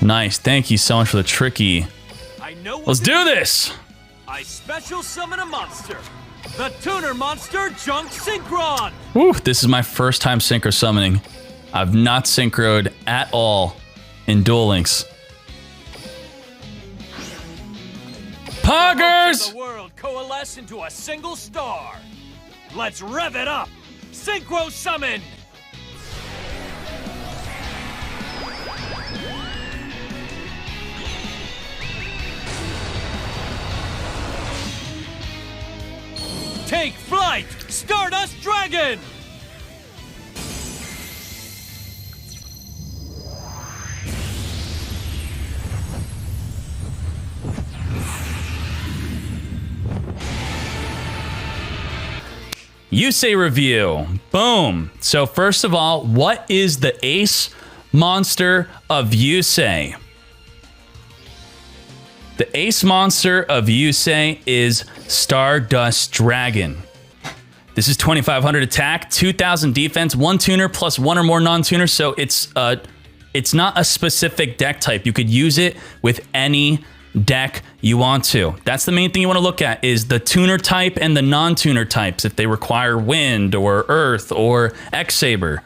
Nice. Thank you so much for the tricky. I know Let's do this. I special summon a monster. The tuner monster Junk Synchron. Woo, this is my first time synchro summoning. I've not synchroed at all in Duel Links. Poggers! The world coalesce into a single star. Let's rev it up. Synchro summon. Take flight, Stardust Dragon! Yusei review. Boom. So first of all, what is the ace monster of Yusei? The ace monster of Yusei is Stardust Dragon. This is 2,500 attack, 2,000 defense, 1 tuner plus 1 or more non-tuners. So it's not a specific deck type. You could use it with any deck you want to. That's the main thing you want to look at is the tuner type and the non-tuner types if they require wind or earth or X-Saber.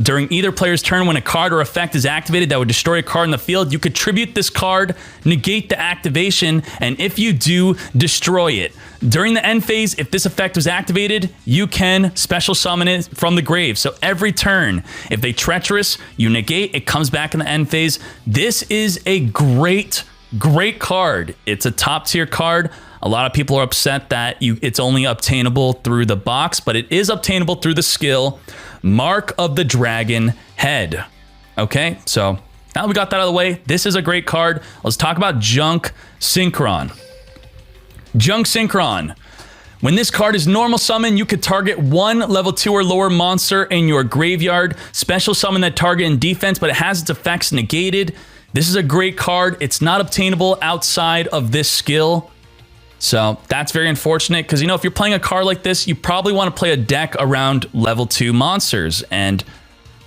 During either player's turn, when a card or effect is activated that would destroy a card in the field, you could tribute this card, negate the activation, and if you do, destroy it. During the end phase, if this effect was activated, you can special summon it from the grave. So every turn, if they treacherous, you negate, it comes back in the end phase. This is a great card. It's a top tier card. A lot of people are upset that it's only obtainable through the box, but it is obtainable through the skill Mark of the Dragon Head. Okay, so now that we got that out of the way, this is a great card. Let's talk about Junk Synchron. Junk Synchron. When this card is normal summon, you could target 1 level 2 or lower monster in your graveyard. Special summon that target in defense, but it has its effects negated. This is a great card. It's not obtainable outside of this skill. So that's very unfortunate because, you know, if you're playing a card like this, you probably want to play a deck around level 2 monsters. And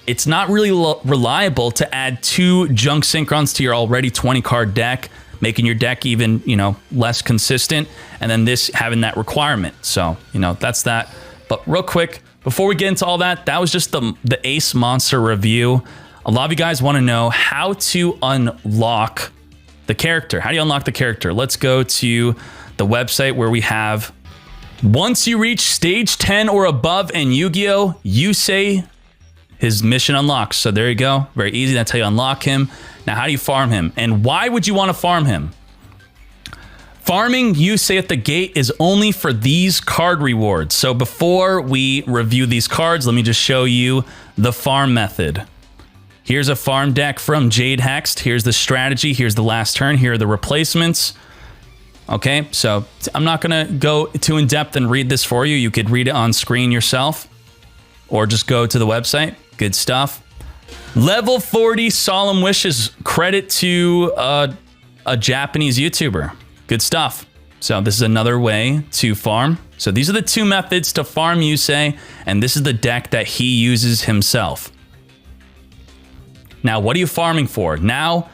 it's not really reliable to add 2 Junk Synchrons to your already 20 card deck, making your deck even, you know, less consistent. And then this having that requirement. So, you know, that's that. But real quick, before we get into all that, that was just the Ace Monster review. A lot of you guys want to know how to unlock the character. How do you unlock the character? Let's go to the website where we have, once you reach stage 10 or above in Yu-Gi-Oh, Yusei, his mission unlocks. So there you go. Very easy. That's how you unlock him. Now, how do you farm him? And why would you want to farm him? Farming Yusei at the gate is only for these card rewards. So before we review these cards, let me just show you the farm method. Here's a farm deck from Jade Hexed. Here's the strategy. Here's the last turn. Here are the replacements. Okay, so I'm not going to go too in depth and read this for you. You could read it on screen yourself or just go to the website. Good stuff. Level 40 Solemn Wishes. Credit to a Japanese YouTuber. Good stuff. So this is another way to farm. So these are the 2 methods to farm Yusei, and this is the deck that he uses himself. Now, what are you farming for? Now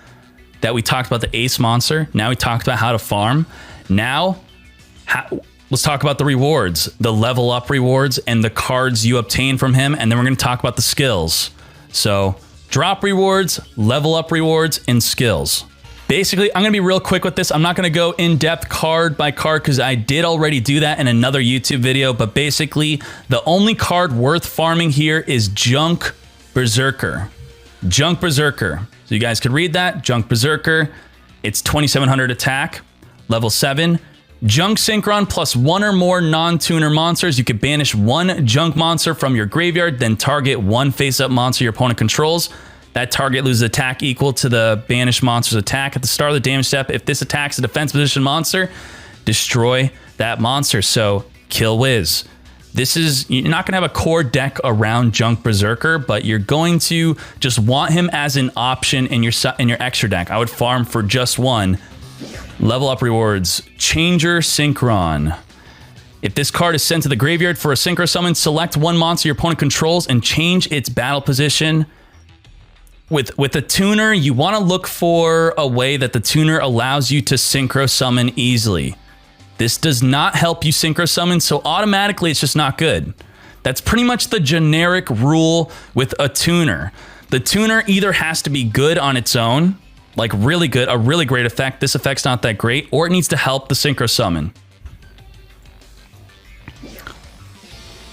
that we talked about the Ace Monster, now we talked about how to farm. Now, let's talk about the rewards, the level up rewards and the cards you obtain from him. And then we're going to talk about the skills. So drop rewards, level up rewards, and skills. Basically, I'm going to be real quick with this. I'm not going to go in depth card by card because I did already do that in another YouTube video. But basically, the only card worth farming here is Junk Berserker. Junk Berserker. So you guys could read that. Junk Berserker. It's 2,700 attack. Level 7. Junk Synchron plus 1 or more non-tuner monsters. You could banish 1 junk monster from your graveyard, then target 1 face-up monster your opponent controls. That target loses attack equal to the banished monster's attack at the start of the damage step. If this attacks a defense position monster, destroy that monster. So kill whiz. This is, you're not going to have a core deck around Junk Berserker, but you're going to just want him as an option in your extra deck. I would farm for just 1. Level up rewards. Changer Synchron. If this card is sent to the graveyard for a synchro summon, select 1 monster your opponent controls and change its battle position. with a tuner, you want to look for a way that the tuner allows you to synchro summon easily. This does not help you synchro summon, so automatically it's just not good. That's pretty much the generic rule with a tuner. The tuner either has to be good on its own, like really good, a really great effect. This effect's not that great, or it needs to help the synchro summon.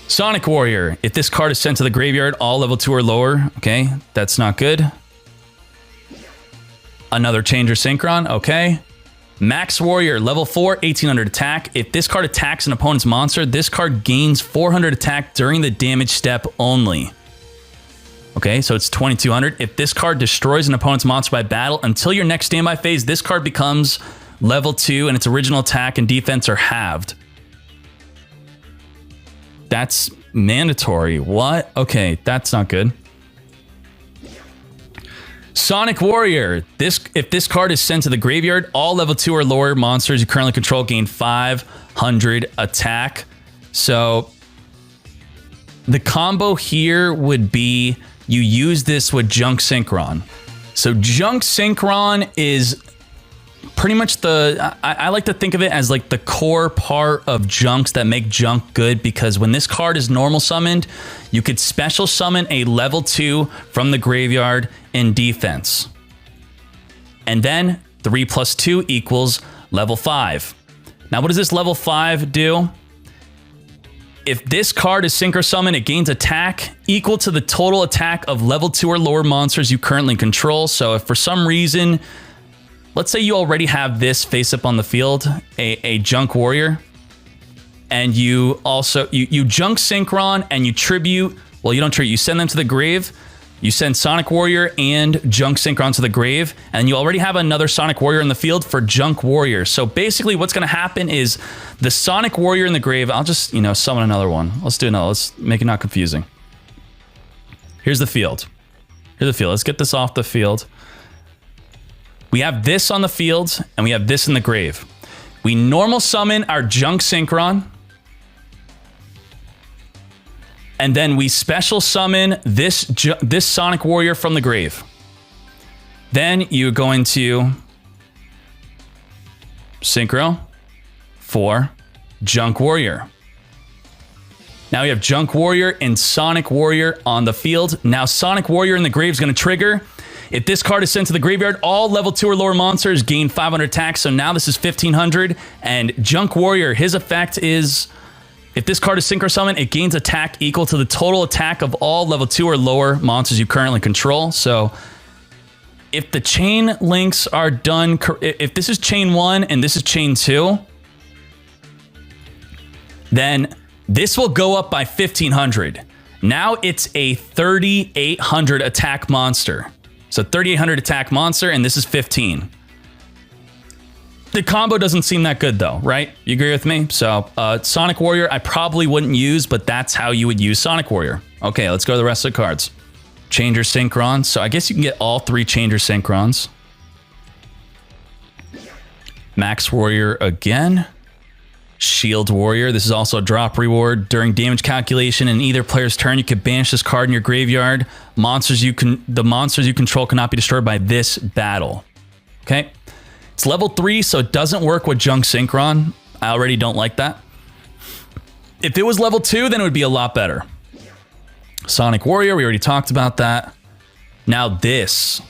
Sonic Warrior. If this card is sent to the graveyard, all level 2 or lower. Okay, that's not good. Another Changer Synchron. Okay. Max Warrior, level 4, 1800 attack. If this card attacks an opponent's monster, this card gains 400 attack during the damage step only. Okay, so it's 2200. If this card destroys an opponent's monster by battle, until your next standby phase, this card becomes level 2 and its original attack and defense are halved. That's mandatory. What? Okay, that's not good. Sonic Warrior. If this card is sent to the graveyard, all level 2 or lower monsters you currently control gain 500 attack. So the combo here would be you use this with Junk Synchron. So Junk Synchron is pretty much I like to think of it as like the core part of junks that make junk good, because when this card is normal summoned, you could special summon a level 2 from the graveyard in defense. And then 3 plus 2 equals level 5. Now, what does this level 5 do? If this card is synchro summoned, it gains attack equal to the total attack of level 2 or lower monsters you currently control. So if for some reason, let's say you already have this face up on the field, a Junk Warrior, and you also, you Junk Synchron and you tribute, well, you don't tribute, you send them to the grave, you send Sonic Warrior and Junk Synchron to the grave, and you already have another Sonic Warrior in the field for Junk Warrior. So basically what's going to happen is the Sonic Warrior in the grave, I'll just, summon another one. Let's do another, let's make it not confusing. Here's the field. Let's get this off the field. We have this on the field, and we have this in the grave. We normal summon our Junk Synchron, and then we special summon this Sonic Warrior from the grave. Then you're going to Synchro for Junk Warrior. Now we have Junk Warrior and Sonic Warrior on the field. Now Sonic Warrior in the grave is going to trigger. If this card is sent to the graveyard, all level 2 or lower monsters gain 500 attack. So now this is 1500. And Junk Warrior, his effect is, if this card is synchro summoned, it gains attack equal to the total attack of all level 2 or lower monsters you currently control. So if the chain links are done, if this is chain 1 and this is chain 2, then this will go up by 1500. Now it's a 3800 attack monster. So 3800 attack monster, and this is 15. The combo doesn't seem that good though, right? You agree with me? So Sonic Warrior, I probably wouldn't use, but that's how you would use Sonic Warrior. Okay, let's go to the rest of the cards. Changer Synchron. So I guess you can get all 3 Changer Synchrons. Max Warrior again. Shield Warrior. This is also a drop reward. During damage calculation in either player's turn, you can banish this card in your graveyard. The monsters you control cannot be destroyed by this battle. Okay. It's level 3, so it doesn't work with Junk Synchron. I already don't like that. If it was level 2, then it would be a lot better. Sonic Warrior, we already talked about that. Now this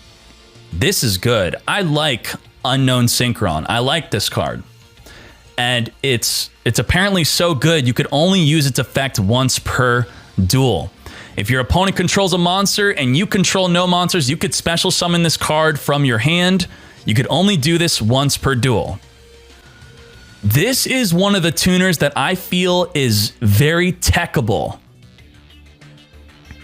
is good. I like Unknown Synchron. I like this card. And it's apparently so good, you could only use its effect once per duel. If your opponent controls a monster and you control no monsters, you could special summon this card from your hand. You could only do this once per duel. This is one of the tuners that I feel is very techable.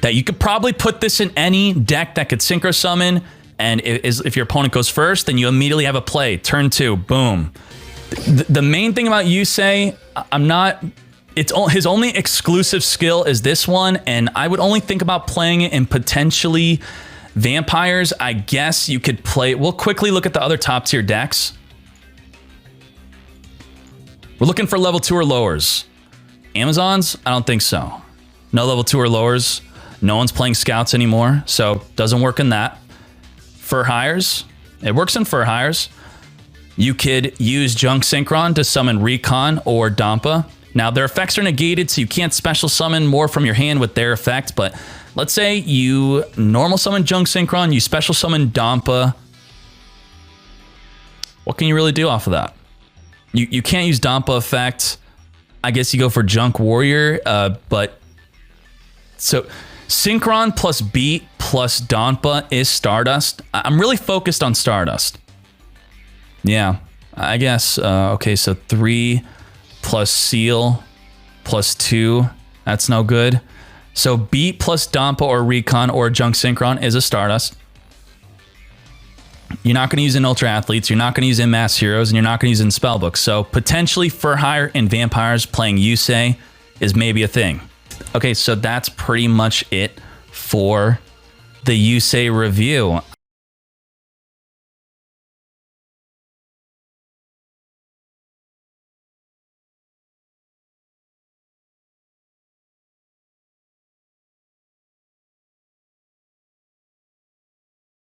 That you could probably put this in any deck that could synchro summon, and if your opponent goes first, then you immediately have a play. Turn 2, boom. The main thing about Yusei, his only exclusive skill is this one, and I would only think about playing it in potentially vampires. I guess you could play, we'll quickly look at the other top tier decks. We're looking for level 2 or lowers. Amazons? I don't think so. No level 2 or lowers. No one's playing scouts anymore, so doesn't work in that. for hires. It works in for hires. You could use Junk Synchron to summon Recon or Dampa. Now, their effects are negated, so you can't special summon more from your hand with their effect, but let's say you normal summon Junk Synchron, you special summon Dampa. What can you really do off of that? You can't use Dampa effect. I guess you go for Junk Warrior, but... So, Synchron plus Beat plus Dampa is Stardust. I'm really focused on Stardust. Yeah, I guess. Okay, so 3 plus Seal plus 2. That's no good. So Beat plus Dampa or Recon or Junk Synchron is a Stardust. You're not going to use in Ultra Athletes, you're not going to use in Mass Heroes, and you're not going to use in Spellbooks. So potentially for hire in Vampires playing Yusei is maybe a thing. Okay, so that's pretty much it for the Yusei review.